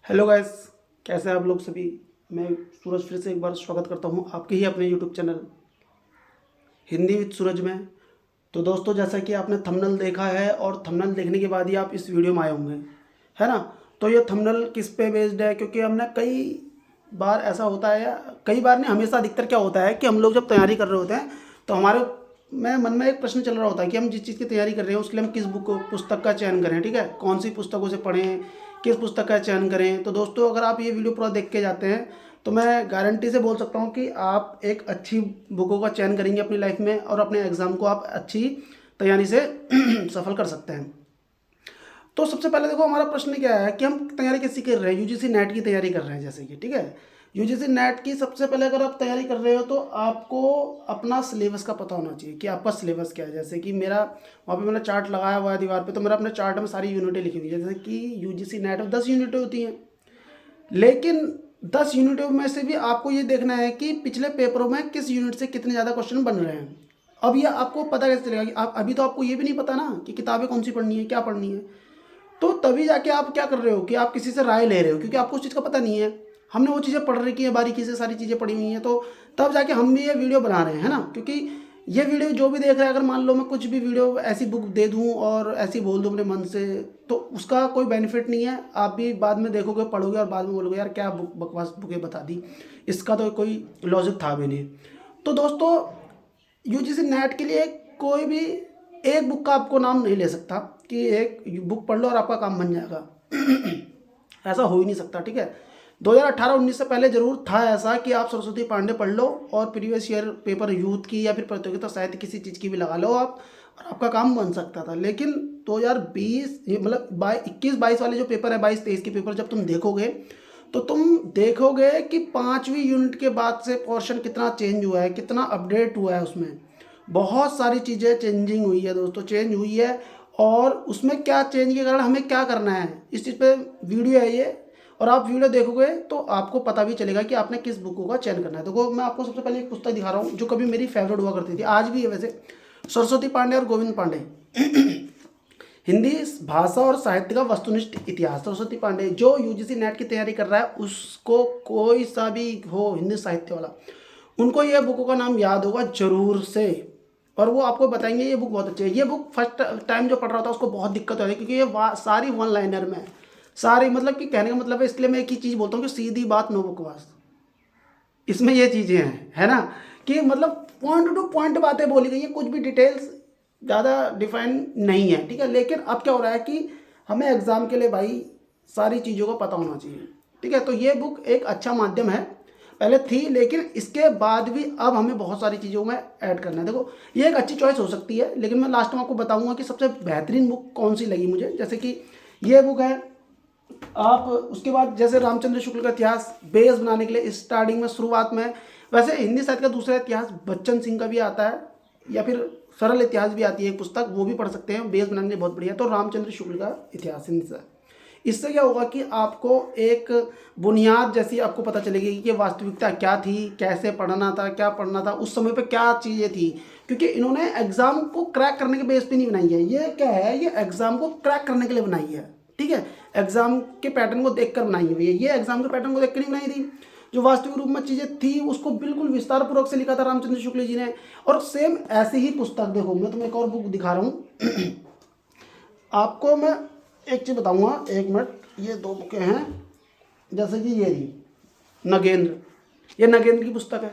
Hello guys, कैसे हैं आप लोग सभी। मैं सूरज फिर से एक बार स्वागत करता हूं आपके ही अपने यूट्यूब चैनल हिंदी विद सूरज में। तो दोस्तों, जैसा कि आपने थंबनेल देखा है और थंबनेल देखने के बाद ही आप इस वीडियो में आए होंगे, है ना। तो ये थंबनेल किस पे बेस्ड है, क्योंकि हमने कई बार ऐसा होता है, या कई बार नहीं, हमेशा अधिकतर क्या होता है कि हम लोग जब तैयारी कर रहे होते हैं तो हमारे मन में एक प्रश्न चल रहा होता है कि हम जिस चीज़ की तैयारी कर रहे हैं उसके लिए हम किस पुस्तक का चयन करें, ठीक है, कौन सी पुस्तकों से पढ़ें, किस पुस्तक का चयन करें। तो दोस्तों, अगर आप ये वीडियो पूरा देख के जाते हैं तो मैं गारंटी से बोल सकता हूँ कि आप एक अच्छी बुकों का चयन करेंगे अपनी लाइफ में, और अपने एग्ज़ाम को आप अच्छी तैयारी से सफल कर सकते हैं। तो सबसे पहले देखो, हमारा प्रश्न क्या है कि हम तैयारी कैसी कर रहे हैं। यूजीसी नेट की तैयारी कर रहे हैं जैसे कि, ठीक है। यूजीसी नेट की सबसे पहले अगर आप तैयारी कर रहे हो तो आपको अपना सिलेबस का पता होना चाहिए कि आपका सिलेबस क्या है। जैसे कि मेरा वहाँ पे मैंने चार्ट लगाया हुआ है दीवार पे, तो मेरा अपने चार्ट में सारी यूनिटें लिखी हुई है। जैसे कि यूजीसी नेट में 10 यूनिटें होती हैं, लेकिन 10 यूनिटों में से भी आपको ये देखना है कि पिछले पेपरों में किस यूनिट से कितने ज़्यादा क्वेश्चन बन रहे हैं। अब ये आपको पता कैसे चलेगा कि आप अभी तो आपको ये भी नहीं पता ना कि किताबें कौन सी पढ़नी है, क्या पढ़नी है। तो तभी जाके आप क्या कर रहे हो कि आप किसी से राय ले रहे हो, क्योंकि आपको उस चीज़ का पता नहीं है। हमने वो चीज़ें पढ़ रखी है, बारीकी से सारी चीज़ें पढ़ी हुई हैं, तो तब जाके हम भी ये वीडियो बना रहे हैं, है ना। क्योंकि ये वीडियो जो भी देख रहा है, अगर मान लो मैं कुछ भी वीडियो ऐसी बुक दे दूं और ऐसी बोल दूं अपने मन से, तो उसका कोई बेनिफिट नहीं है। आप भी बाद में देखोगे, पढ़ोगे और बाद में बोलोगे यार क्या बुक बकवास बुकें बता दी, इसका तो कोई लॉजिक था भी नहीं। तो दोस्तों, यूजीसी नेट के लिए कोई भी एक बुक का आपको नाम नहीं ले सकता कि एक बुक पढ़ लो और आपका काम बन जाएगा। ऐसा हो ही नहीं सकता, ठीक है। 2018-19 से पहले जरूर था ऐसा कि आप सरस्वती पांडे पढ़ लो और प्रीवियस ईयर पेपर यूथ की या फिर प्रतियोगिता साहित्य किसी चीज़ की भी लगा लो आप, और आपका काम बन सकता था। लेकिन 2020 मतलब 21-22 वाले जो पेपर है, 22-23 के पेपर जब तुम देखोगे तो तुम देखोगे कि 5वीं यूनिट के बाद से पोर्शन कितना चेंज हुआ है, कितना अपडेट हुआ है। उसमें बहुत सारी चीज़ें चेंजिंग हुई है दोस्तों, चेंज हुई है। और उसमें क्या चेंज के कारण हमें क्या करना है, इस चीज़ पे वीडियो है ये, और आप वीडियो देखोगे तो आपको पता भी चलेगा कि आपने किस बुकों का चयन करना है। देखो, मैं आपको सबसे पहले एक पुस्तक दिखा रहा हूँ जो कभी मेरी फेवरेट हुआ करती थी, आज भी है वैसे, सरस्वती पांडे और गोविंद पांडे। हिंदी भाषा और साहित्य का वस्तुनिष्ठ इतिहास। सरस्वती पांडे जो यूजीसी नेट की तैयारी कर रहा है, उसको कोई सा भी हो हिंदी साहित्य वाला, उनको ये बुकों का नाम याद होगा जरूर से, और वो आपको बताएंगे ये बुक बहुत अच्छी है। ये बुक फर्स्ट टाइम जो पढ़ रहा था उसको बहुत दिक्कत हो रही है, क्योंकि ये सारी वन लाइनर में है, सारी, मतलब कि कहने का मतलब है, इसलिए मैं एक ही चीज़ बोलता हूँ कि सीधी बात नो बकवास। इसमें ये चीज़ें हैं, है ना, कि मतलब पॉइंट टू पॉइंट बातें बोली गई है, कुछ भी डिटेल्स ज़्यादा डिफाइन नहीं है, ठीक है। लेकिन अब क्या हो रहा है कि हमें एग्ज़ाम के लिए भाई सारी चीज़ों का पता होना चाहिए, ठीक है। तो ये बुक एक अच्छा माध्यम है, पहले थी, लेकिन इसके बाद भी अब हमें बहुत सारी चीज़ों में ऐड करना है। देखो, ये एक अच्छी चॉइस हो सकती है, लेकिन मैं लास्ट में आपको बताऊंगा कि सबसे बेहतरीन बुक कौन सी लगी मुझे। जैसे कि ये बुक है, आप उसके बाद जैसे रामचंद्र शुक्ल का इतिहास बेस बनाने के लिए स्टार्टिंग में, शुरुआत में, वैसे हिंदी साहित्य का दूसरा इतिहास बच्चन सिंह का भी आता है, या फिर सरल इतिहास भी आती है एक पुस्तक, वो भी पढ़ सकते हैं, बेस बनाने के लिए बहुत बढ़िया। तो रामचंद्र शुक्ल का इतिहास हिंदी से, इससे क्या होगा कि आपको एक बुनियाद जैसी आपको पता चलेगी कि वास्तविकता क्या थी, कैसे पढ़ना था, क्या पढ़ना था, उस समय पे क्या चीज़ें थी। क्योंकि इन्होंने एग्ज़ाम को क्रैक करने के बेस पे नहीं बनाई है, ये क्या है, ये एग्ज़ाम को क्रैक करने के लिए बनाई है, ठीक है। एग्ज़ाम के पैटर्न को देखकर बनाई हुई है, ये एग्ज़ाम के पैटर्न को देख कर नहीं बनाई थी। जो वास्तविक रूप में चीज़ें थी उसको बिल्कुल विस्तार पूर्वक से लिखा था रामचंद्र शुक्ल जी ने। और सेम ऐसी ही पुस्तक, देखो मैं तुम्हें एक और बुक दिखा रहा हूँ आपको मैं एक चीज़ बताऊंगा, एक मिनट। ये दो बुकें हैं, जैसे कि ये रही नगेंद्र, ये नगेंद्र की पुस्तक है।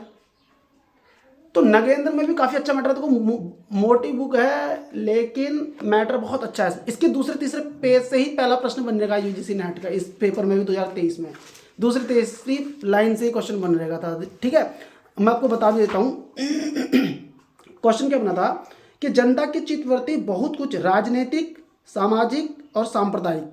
तो नगेंद्र में भी काफ़ी अच्छा मैटर है। देखो, मोटी बुक है लेकिन मैटर बहुत अच्छा है। इसके दूसरे तीसरे पेज से ही पहला प्रश्न बन रहेगा यूजीसी नेट का, इस पेपर में भी 2023 में दूसरी तीसरी लाइन से ही क्वेश्चन बन रहेगा था, ठीक है। मैं आपको बता भी देता हूँ क्वेश्चन क्या बना था कि जनता की चित्तवृत्ति बहुत कुछ राजनीतिक, सामाजिक और सांप्रदायिक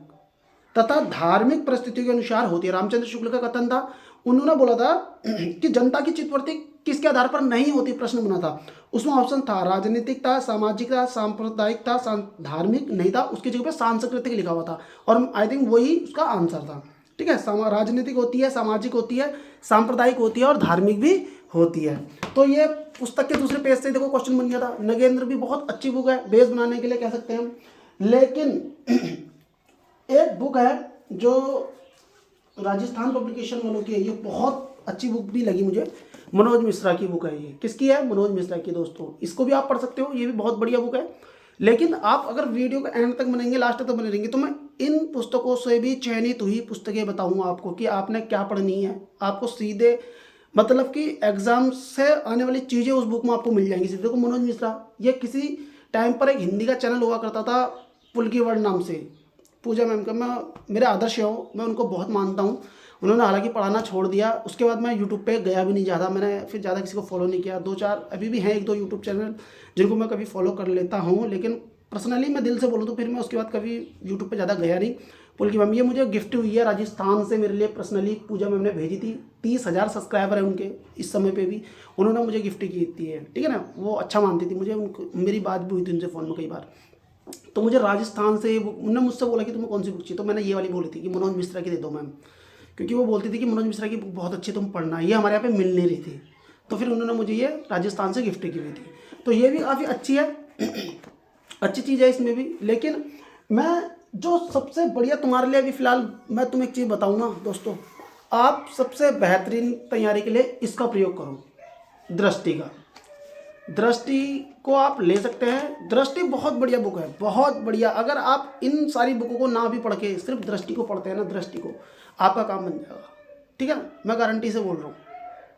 तथा धार्मिक परिस्थितियों के अनुसार होती है। रामचंद्र शुक्ल का कथन था, उन्होंने बोला था कि जनता की चित्तवृत्ति किसके आधार पर नहीं होती, प्रश्न बना था। उसमें ऑप्शन था राजनीतिक था, सामाजिक था, सांप्रदायिक था, धार्मिक नहीं था, उसकी जगह पे सांस्कृतिक लिखा हुआ था, और आई थिंक वही उसका आंसर था, ठीक है। राजनीतिक होती है, सामाजिक होती है, सांप्रदायिक होती है और धार्मिक भी होती है। तो ये पुस्तक के दूसरे पेज से देखो क्वेश्चन बन गया था। नगेंद्र भी बहुत अच्छी बुक है, बेस बनाने के लिए कह सकते हैं हम। लेकिन एक बुक है जो राजस्थान पब्लिकेशन वालों की है ये, बहुत अच्छी बुक भी लगी मुझे। मनोज मिश्रा की बुक है ये। किसकी है? मनोज मिश्रा की दोस्तों। इसको भी आप पढ़ सकते हो, ये भी बहुत बढ़िया बुक है। लेकिन आप अगर वीडियो का एंड तक बनेंगे, लास्ट तक बने रहेंगे, तो मैं इन पुस्तकों से भी चयनित हुई पुस्तकें बताऊंगा आपको कि आपने क्या पढ़नी है। आपको सीधे मतलब कि एग्जाम से आने वाली चीज़ें उस बुक में आपको मिल जाएंगी सीधे। देखो मनोज मिश्रा, ये किसी टाइम पर एक हिंदी का चैनल हुआ करता था पुल की वर्ड नाम से, पूजा मैम का, मैं मेरे आदर्श हो, मैं उनको बहुत मानता हूँ। उन्होंने हालांकि पढ़ाना छोड़ दिया, उसके बाद मैं यूट्यूब पे गया भी नहीं ज़्यादा, मैंने फिर ज़्यादा किसी को फॉलो नहीं किया। 2-4 अभी भी हैं, 1-2 यूट्यूब चैनल जिनको मैं कभी फॉलो कर लेता हूँ, लेकिन पर्सनली मैं दिल से बोलूँ तो फिर मैं उसके बाद कभी यूट्यूब पे ज़्यादा गया नहीं। पुल की मैम ये मुझे गिफ्ट हुई है राजस्थान से, मेरे लिए पर्सनली पूजा मैम ने भेजी थी। 30,000 सब्सक्राइबर है उनके इस समय पे भी, उन्होंने मुझे गिफ्ट की थी है, ठीक है ना। वो अच्छा मानती थी मुझे, मेरी बात भी हुई थी उनसे फ़ोन में कई बार। तो मुझे राजस्थान से उन्होंने मुझसे बोला कि तुम्हें कौन सी बुक चाहिए, तो मैंने ये वाली बोली थी कि मनोज मिश्रा की दे दो मैम, क्योंकि वो बोलती थी कि मनोज मिश्रा की बुक बहुत अच्छी, तुम पढ़ना। ये हमारे यहाँ पे मिल नहीं रही थी, तो फिर उन्होंने मुझे ये राजस्थान से गिफ्ट की हुई थी। तो ये भी काफ़ी अच्छी है, अच्छी चीज़ है इसमें भी। लेकिन मैं जो सबसे बढ़िया तुम्हारे लिए अभी फ़िलहाल मैं तुम्हें एक चीज़ बताऊँ ना दोस्तों, आप सबसे बेहतरीन तैयारी के लिए इसका प्रयोग करो, दृष्टि का। दृष्टि को आप ले सकते हैं, दृष्टि बहुत बढ़िया बुक है, बहुत बढ़िया। अगर आप इन सारी बुकों को ना भी पढ़ के सिर्फ दृष्टि को पढ़ते हैं ना, दृष्टि को, आपका काम बन जाएगा, ठीक है ना। मैं गारंटी से बोल रहा हूँ,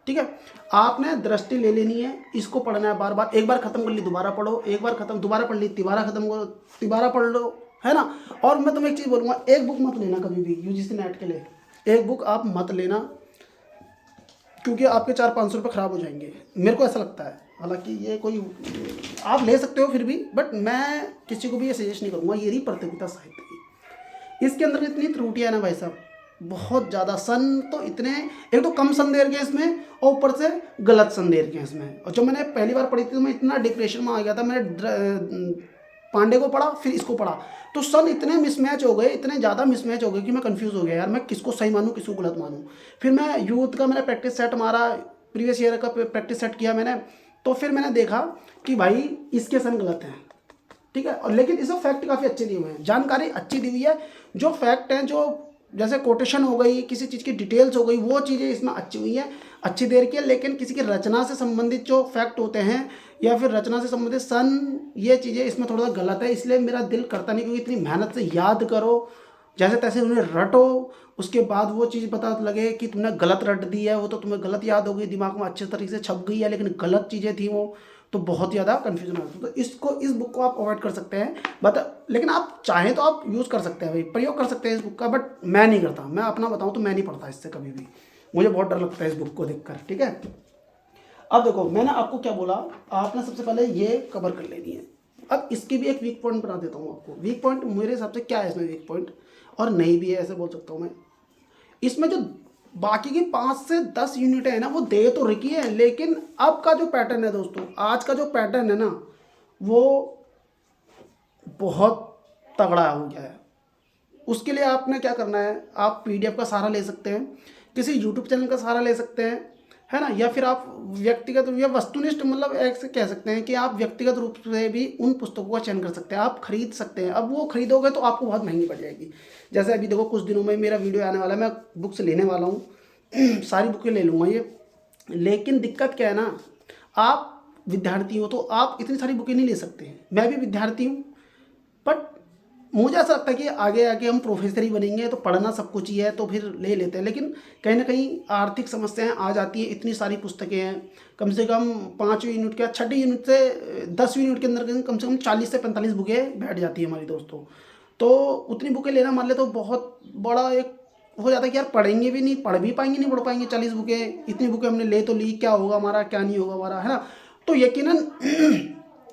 ठीक है। आपने दृष्टि ले लेनी है, इसको पढ़ना है बार बार। एक बार खत्म कर ली दोबारा पढ़ो, एक बार खत्म दोबारा पढ़ ली तिबारा खत्म करो, तिबारा पढ़ लो, है ना। और मैं तुम्हें एक चीज़ बोलूँगा, एक बुक मत लेना कभी भी यूजीसी नेट के लिए, एक बुक आप मत लेना, क्योंकि आपके 400-500 रुपये ख़राब हो जाएंगे, मेरे को ऐसा लगता है। हालांकि ये कोई आप ले सकते हो फिर भी, बट मैं किसी को भी ये सजेस्ट नहीं करूँगा। ये रही प्रतियोगिता साहित्य की, इसके अंदर इतनी त्रुटियाँ है ना भाई साहब, बहुत ज़्यादा। सन तो इतने, एक तो कम सन दे रखे हैं इसमें, और ऊपर से गलत सन दे रखे हैं इसमें। और जब मैंने पहली बार पढ़ी थी तो मैं इतना डिप्रेशन में आ गया था। मैंने पांडे को पढ़ा, फिर इसको पढ़ा, तो सन इतने मिसमैच हो गए, इतने ज़्यादा मिसमैच हो गए कि मैं कंफ्यूज हो गया यार, मैं किसको सही मानूँ किसको गलत मानूँ। फिर मैं यूथ का मैंने प्रैक्टिस सेट मारा, प्रीवियस ईयर का प्रैक्टिस सेट किया मैंने, तो फिर मैंने देखा कि भाई इसके सन गलत हैं, ठीक है। और लेकिन इसमें फैक्ट काफ़ी अच्छे दिए हुए हैं, जानकारी अच्छी दी हुई है। जो फैक्ट हैं, जो जैसे कोटेशन हो गई, किसी चीज़ की डिटेल्स हो गई, वो चीज़ें इसमें अच्छी हुई हैं, अच्छी देर की है। लेकिन किसी की रचना से संबंधित जो फैक्ट होते हैं या फिर रचना से संबंधित सन, ये चीज़ें इसमें थोड़ा सा गलत है। इसलिए मेरा दिल करता नहीं, क्योंकि इतनी मेहनत से याद करो, जैसे तैसे उन्हें रटो, उसके बाद वो चीज़ पता लगे कि तुमने गलत रट दी है, वो तो तुम्हें गलत याद हो गई, दिमाग में अच्छे तरीके से छप गई है, लेकिन गलत चीज़ें थी वो, तो बहुत ज़्यादा कन्फ्यूजन आता है। तो इस बुक को आप अवॉइड कर सकते हैं, बट लेकिन आप चाहें तो आप यूज़ कर सकते हैं भाई, प्रयोग कर सकते हैं इस बुक का, बट मैं नहीं करता। मैं अपना बताऊँ तो मैं नहीं पढ़ता इससे कभी भी, मुझे बहुत डर लगता है इस बुक को देखकर, ठीक है। अब देखो मैंने आपको क्या बोला, आपने सबसे पहले ये कवर कर लेनी है। अब इसकी भी एक वीक पॉइंट बता देता हूँ आपको। वीक पॉइंट मेरे हिसाब से क्या है इसमें वीक पॉइंट, और नहीं भी है ऐसे बोल सकता हूँ मैं। इसमें जो बाकी की 5 से 10 यूनिटें हैं ना, वो दे तो रखी है, लेकिन अब का जो पैटर्न है दोस्तों, आज का जो पैटर्न है ना, वो बहुत तगड़ा हो गया है। उसके लिए आपने क्या करना है, आप पीडीएफ का सहारा ले सकते हैं, किसी यूट्यूब चैनल का सहारा ले सकते हैं, है ना, या फिर आप व्यक्तिगत या वस्तुनिष्ठ, मतलब ऐसे कह सकते हैं कि आप व्यक्तिगत रूप से भी उन पुस्तकों का चयन कर सकते हैं, आप खरीद सकते हैं। अब वो खरीदोगे तो आपको बहुत महंगी पड़ जाएगी। जैसे अभी देखो कुछ दिनों में मेरा वीडियो आने वाला है, मैं बुक्स लेने वाला हूँ, सारी बुकें ले लूँगा ये। लेकिन दिक्कत क्या है ना, आप विद्यार्थी हो तो आप इतनी सारी बुकें नहीं ले सकते। मैं भी विद्यार्थी हूँ, बट मुझे ऐसा लगता है कि आगे आके हम प्रोफेसर ही बनेंगे, तो पढ़ना सब कुछ ही है, तो फिर ले लेते हैं। लेकिन कहीं ना कहीं आर्थिक समस्याएं आ जाती है, इतनी सारी पुस्तकें हैं, कम से कम 5वीं यूनिट के 6ठी यूनिट से 10वीं यूनिट के अंदर कम से कम 40 से 45 बुकें बैठ जाती है हमारी दोस्तों। तो उतनी बुकें लेना मान ले तो बहुत बड़ा एक हो जाता है कि यार पढ़ेंगे भी नहीं, पढ़ भी पाएंगे नहीं, पढ़ पाएंगे। 40 बुकें, इतनी बुकें हमने ले तो ली, क्या होगा हमारा क्या नहीं होगा हमारा, है ना। तो यकीनन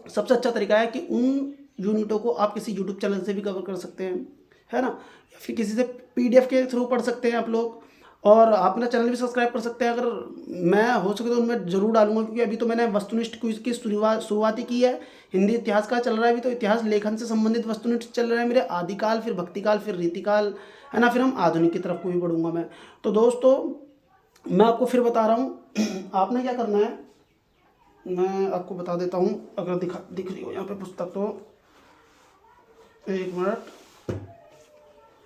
सबसे अच्छा तरीका है कि उन यूनिटों को आप किसी यूट्यूब चैनल से भी कवर कर सकते हैं, है ना, या फिर किसी से पीडीएफ के थ्रू पढ़ सकते हैं आप लोग। और आप अपना चैनल भी सब्सक्राइब कर सकते हैं, अगर मैं हो सके तो उनमें ज़रूर डालूंगा, क्योंकि अभी तो मैंने वस्तुनिष्ठ क्विज की शुरुआत ही की है। हिंदी इतिहास का चल रहा है अभी, तो इतिहास लेखन से संबंधित वस्तुनिष्ठ चल रहा है मेरे, आदिकाल, फिर भक्तिकाल, फिर रीतिकाल, है ना, फिर हम आधुनिक की तरफ को भी बढ़ूंगा मैं। तो दोस्तों मैं आपको फिर बता रहा हूँ, आपने क्या करना है, मैं आपको बता देता हूँ। अगर दिख रही हो यहाँ पे पुस्तक, तो एक मिनट,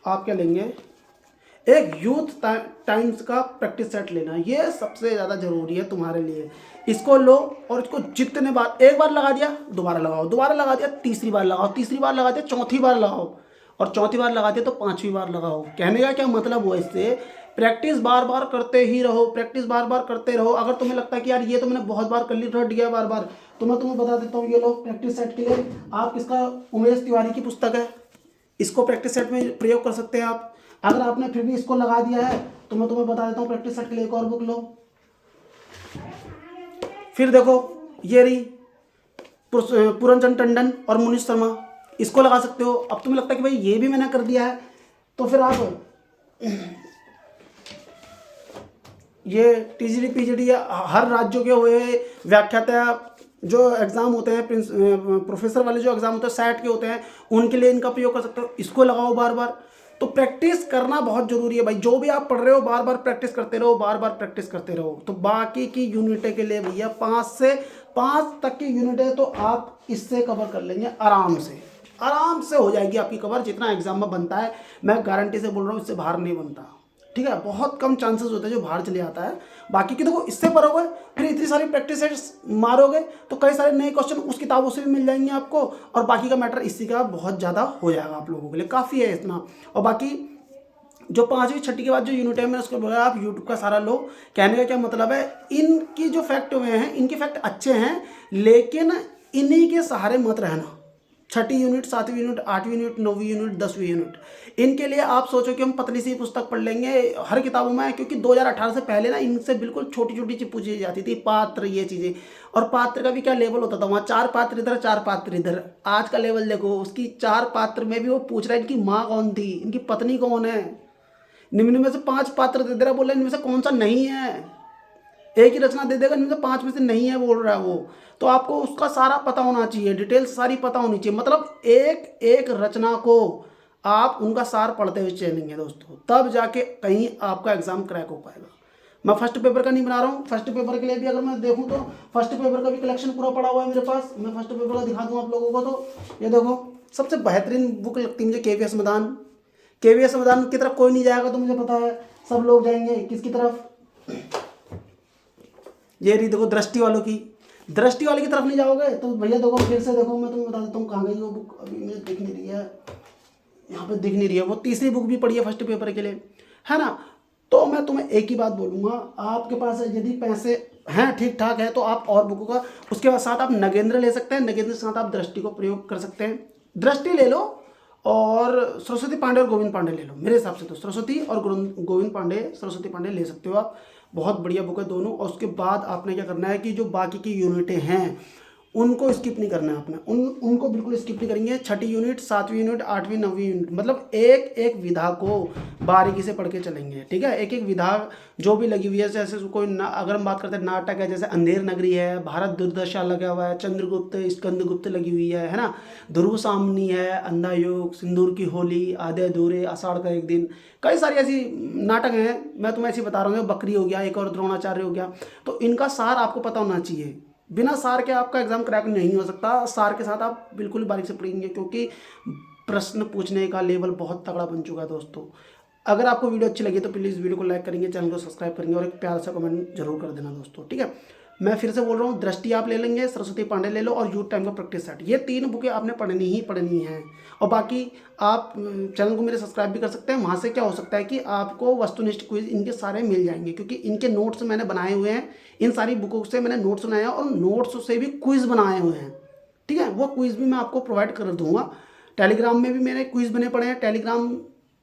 आप क्या लेंगे, एक यूथ टाइम्स का प्रैक्टिस सेट लेना, ये सबसे ज़्यादा ज़रूरी है तुम्हारे लिए। इसको लो और इसको जितने बार, एक बार लगा दिया दोबारा लगाओ, दोबारा लगा दिया तीसरी बार लगाओ, तीसरी बार लगा दिया चौथी बार लगाओ, और चौथी बार लगा दिया तो पांचवी बार लगाओ। कहने का क्या मतलब हुआ इससे, प्रैक्टिस बार बार करते ही रहो, प्रैक्टिस बार बार करते रहो। अगर तुम्हें लगता है कि यार ये तो मैंने बहुत बार कर ली, रट गया बार बार, तो मैं तुम्हें बता देता हूँ, ये लो प्रैक्टिस सेट के लिए आप इसका उमेश तिवारी की पुस्तक है, इसको प्रैक्टिस सेट में प्रयोग कर सकते हैं आप। अगर आपने फिर भी इसको लगा दिया है तो मैं तुम्हें बता देता हूँ प्रैक्टिस सेट के लिए एक और बुक लो। फिर देखो ये रही पुरनचंद टंडन और मुनीष शर्मा, इसको लगा सकते हो। अब तुम्हें लगता है कि भाई ये भी मैंने कर दिया है, तो फिर आप ये टीजीडी पीजीडी हर राज्यों के हुए व्याख्याता जो एग्ज़ाम होते हैं, प्रोफेसर वाले जो एग्ज़ाम होते हैं सैट के होते हैं, उनके लिए इनका प्रयोग कर सकते हो। इसको लगाओ बार बार। तो प्रैक्टिस करना बहुत ज़रूरी है भाई, जो भी आप पढ़ रहे हो बार बार प्रैक्टिस करते रहो, बार बार प्रैक्टिस करते रहो। तो बाकी की यूनिटें के लिए भैया 5 तक की यूनिटें तो आप इससे कवर कर लेंगे आराम से, आराम से हो जाएगी आपकी कवर। जितना एग्जाम में बनता है मैं गारंटी से बोल रहा हूँ, इससे बाहर नहीं बनता, ठीक है। बहुत कम चांसेस होते हैं जो बाहर चले आता है। बाकी की देखो इससे पढ़ोगे, फिर इतनी सारी प्रैक्टिस मारोगे तो कई सारे नए क्वेश्चन उस किताबों से भी मिल जाएंगे आपको, और बाकी का मैटर इसी का बहुत ज़्यादा हो जाएगा आप लोगों के लिए, काफ़ी है इतना। और बाकी जो 5वीं 6ठी के बाद जो यूनिट है मैंने उसको बोला आप यूट्यूब का सारा लो। कहने का क्या मतलब है, इनकी जो फैक्ट हुए हैं इनके फैक्ट अच्छे हैं, लेकिन इन्हीं के सहारे मत रहना। 6ठी यूनिट, 7वीं यूनिट, 8वीं यूनिट, 9वीं यूनिट, 10वीं यूनिट, इनके लिए आप सोचो कि हम पतली सी पुस्तक पढ़ लेंगे हर किताबों में, क्योंकि 2018 से पहले ना इनसे बिल्कुल छोटी छोटी चीज़ पूछी जाती थी, पात्र ये चीज़ें। और पात्र का भी क्या लेवल होता था वहाँ, 4 पात्र इधर 4 पात्र इधर। आज का लेवल देखो, उसकी 4 पात्र में भी वो पूछ रहा है इनकी माँ कौन थी, इनकी पत्नी कौन है, निम्न में से 5 पात्र दे दे रहा, बोल रहा है इनमें से कौन सा नहीं है। एक ही रचना दे देगा, इनमें से 5 में से नहीं है बोल रहा है वो। तो आपको उसका सारा पता होना चाहिए, डिटेल्स सारी पता होनी चाहिए। मतलब एक एक रचना को आप उनका सार पढ़ते हुए चलेंगे दोस्तों, तब जाके कहीं आपका एग्जाम क्रैक हो पाएगा। मैं फर्स्ट पेपर का नहीं बना रहा हूँ, फर्स्ट पेपर के लिए भी अगर मैं देखूँ तो फर्स्ट पेपर का भी कलेक्शन पूरा पड़ा हुआ है मेरे पास। मैं फर्स्ट पेपर का दिखा दूँ आप लोगों को, तो ये देखो सबसे बेहतरीन बुक लगती है मुझे केवीएस मैदान। केवीएस मैदान की तरफ कोई नहीं जाएगा तो मुझे पता है, सब लोग जाएंगे किसकी तरफ, ये रही देखो दृष्टि वालों की। दृष्टि वाले की तरफ नहीं जाओगे तो भैया देखो फिर से देखो, मैं तुम्हें बता देता हूँ कहाँ गई वो बुक, अभी मुझे दिख नहीं रही है, यहाँ पे दिख नहीं रही है। वो तीसरी बुक भी पढ़ी है फर्स्ट पेपर के लिए, है ना। तो मैं तुम्हें एक ही बात बोलूँगा, आपके पास यदि पैसे हैं ठीक ठाक है तो आप और बुकों का, उसके साथ आप नगेंद्र ले सकते हैं, नगेंद्र के साथ आप दृष्टि को प्रयोग कर सकते हैं। दृष्टि ले लो और सरस्वती पांडे और गोविंद पांडे ले लो। मेरे हिसाब से तो सरस्वती और गोविंद पांडे, सरस्वती पांडे ले सकते हो आप, बहुत बढ़िया बुक है दोनों। और उसके बाद आपने क्या करना है कि जो बाकी की यूनिटें हैं उनको स्किप नहीं करना है आपने, उनको बिल्कुल स्किप नहीं करेंगे। 6ठी यूनिट, 7वीं यूनिट, 8वीं 9वीं यूनिट, मतलब एक एक विधा को बारीकी से पढ़ के चलेंगे, ठीक है। एक एक विधा जो भी लगी हुई है, जैसे कोई अगर हम बात करते हैं नाटक है, जैसे अंधेर नगरी है, भारत दुर्दशा लगा हुआ है, चंद्रगुप्त स्कंदगुप्त लगी हुई है ना, ध्रुव सामनी है, अंधा योग, सिंदूर की होली, आधे अधूरे, आषाढ़ का एक दिन, कई सारी ऐसी नाटक हैं। मैं तुम्हें ऐसे बता रहा हूँ, बकरी हो गया, एक और द्रोणाचार्य हो गया। तो इनका सार आपको पता होना चाहिए, बिना सार के आपका एग्जाम क्रैक नहीं हो सकता। सार के साथ आप बिल्कुल बारीक से पढ़ेंगे, क्योंकि प्रश्न पूछने का लेवल बहुत तगड़ा बन चुका है दोस्तों। अगर आपको वीडियो अच्छी लगी तो प्लीज़ वीडियो को लाइक करेंगे, चैनल को सब्सक्राइब करेंगे और एक प्यार सा कमेंट जरूर कर देना दोस्तों, ठीक है। मैं फिर से बोल रहा हूँ, दृष्टि आप ले लेंगे, सरस्वती पांडे ले लो और यूथ टाइम का प्रैक्टिस सेट, ये 3 बुकें आपने पढ़नी ही पढ़नी है। और बाकी आप चैनल को मेरे सब्सक्राइब भी कर सकते हैं, वहाँ से क्या हो सकता है कि आपको वस्तुनिष्ठ क्विज इनके सारे मिल जाएंगे, क्योंकि इनके नोट्स मैंने बनाए हुए हैं। इन सारी बुकों से मैंने नोट्स बनाए हैं और नोट्स से भी क्विज बनाए हुए हैं, ठीक है। वो क्विज भी मैं आपको प्रोवाइड कर दूंगा। टेलीग्राम में भी मेरे क्विज बने पड़े हैं, टेलीग्राम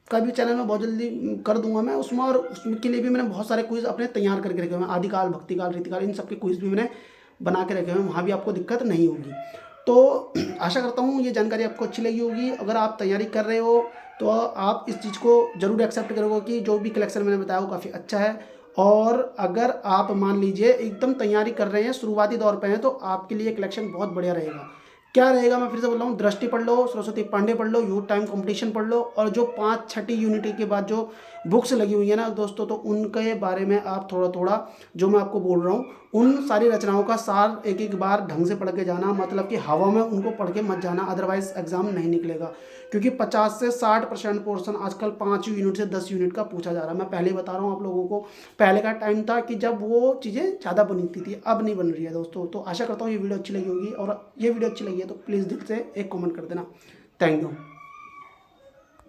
का भी चैनल में बहुत जल्दी कर दूंगा मैं उसमें, और उसके लिए भी मैंने बहुत सारे क्विज अपने तैयार करके रखे हुए हैं। आदिकाल, भक्तिकाल, रीतिकाल, इन सब के क्विज भी मैंने बना के रखे हुए हैं, वहाँ भी आपको दिक्कत नहीं होगी। तो आशा करता हूँ ये जानकारी आपको अच्छी लगी होगी। अगर आप तैयारी कर रहे हो तो आप इस चीज़ को ज़रूर एक्सेप्ट करोगे कि जो भी कलेक्शन मैंने बताया वो काफ़ी अच्छा है। और अगर आप मान लीजिए एकदम तैयारी कर रहे हैं, शुरुआती दौर पे हैं, तो आपके लिए कलेक्शन बहुत बढ़िया रहेगा। क्या रहेगा, मैं फिर से बोल रहा हूँ, दृष्टि पढ़ लो, सरस्वती पांडे पढ़ लो, यूथ टाइम कंपटीशन पढ़ लो, और जो 5 6ठी यूनिट के बाद जो बुक्स लगी हुई है ना दोस्तों, तो उनके बारे में आप थोड़ा थोड़ा जो मैं आपको बोल रहा हूँ उन सारी रचनाओं का सार एक एक बार ढंग से पढ़ के जाना, मतलब कि हवा में उनको पढ़ के मत जाना, अदरवाइज एग्जाम नहीं निकलेगा। क्योंकि 50 से 60% पोर्शन आजकल 5 यूनिट से 10 यूनिट का पूछा जा रहा है। मैं पहले ही बता रहा हूँ आप लोगों को, पहले का टाइम था कि जब वो चीज़ें ज़्यादा बनती थी, अब नहीं बन रही है दोस्तों। तो आशा करता हूँ ये वीडियो अच्छी लगी होगी, और ये वीडियो अच्छी लगी है तो प्लीज़ दिल से एक कमेंट कर देना। Thank you.